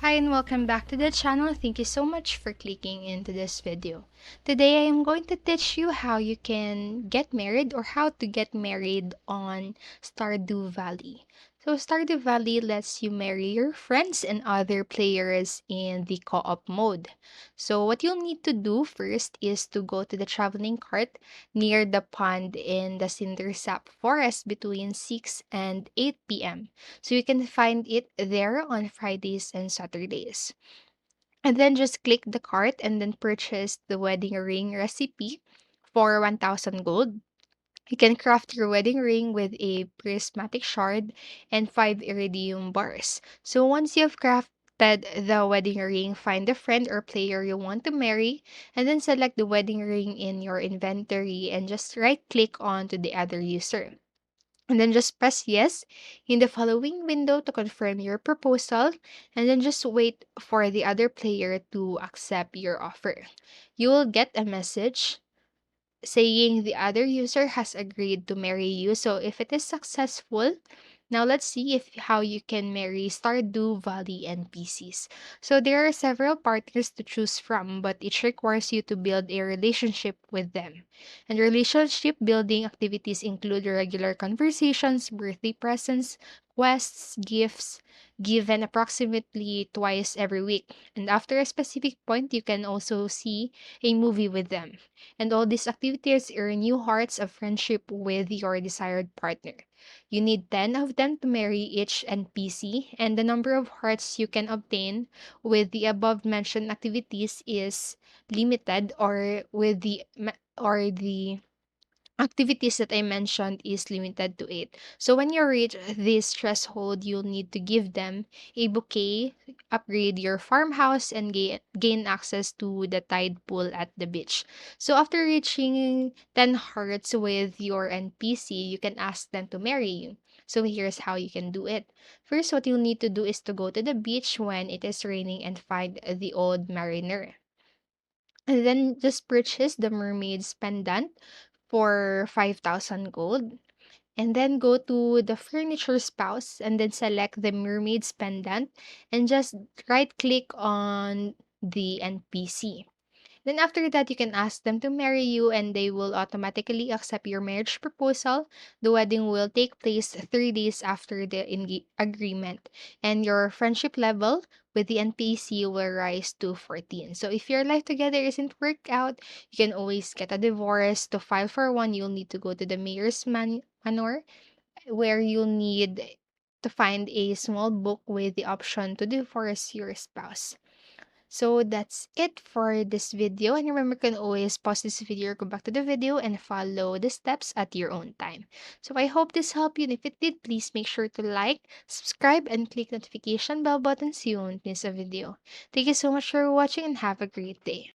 Hi and welcome back to the channel. Thank you so much for clicking into this video. Today I am going to teach you how you can get married or how to get married on Stardew Valley. So Stardew Valley lets you marry your friends and other players in the co-op mode. So what you'll need to do first is to go to the traveling cart near the pond in the Cindersap Forest between 6 and 8 p.m. So you can find it there on Fridays and Saturdays. And then just click the cart and then purchase the wedding ring recipe for 1000 gold. You can craft your wedding ring with a prismatic shard and 5 iridium bars. So once you've crafted the wedding ring, find the friend or player you want to marry and then select the wedding ring in your inventory and just right click on to the other user. And then just press yes in the following window to confirm your proposal, and then just wait for the other player to accept your offer. You will get a message saying the other user has agreed to marry you. So if it is successful, now let's see if how you can marry Stardew Valley NPCs. So there are several partners to choose from, but each requires you to build a relationship with them. And relationship building activities include regular conversations, birthday presents, quests, gifts, given approximately twice every week. And after a specific point, you can also see a movie with them. And all these activities earn you hearts of friendship with your desired partner. You need 10 of them to marry each NPC, and the number of hearts you can obtain with the above mentioned activities is limited, or the activities that I mentioned is limited to 8. So when you reach this threshold, you'll need to give them a bouquet, upgrade your farmhouse, and gain access to the tide pool at the beach. So after reaching 10 hearts with your NPC, you can ask them to marry you. So here's how you can do it. First, what you'll need to do is to go to the beach when it is raining and find the old mariner. And then just purchase the mermaid's pendant for 5,000 gold. And then go to the furniture spouse and then select the mermaid's pendant and just right click on the NPC. Then after that, you can ask them to marry you and they will automatically accept your marriage proposal. The wedding will take place 3 days after the agreement, and your friendship level with the NPC will rise to 14. So if your life together isn't worked out, you can always get a divorce. To file for one, you'll need to go to the mayor's manor where you'll need to find a small book with the option to divorce your spouse. So that's it for this video. And remember, you can always pause this video, go back to the video, and follow the steps at your own time. So I hope this helped you. And if it did, please make sure to like, subscribe, and click notification bell button so you won't miss a video. Thank you so much for watching and have a great day.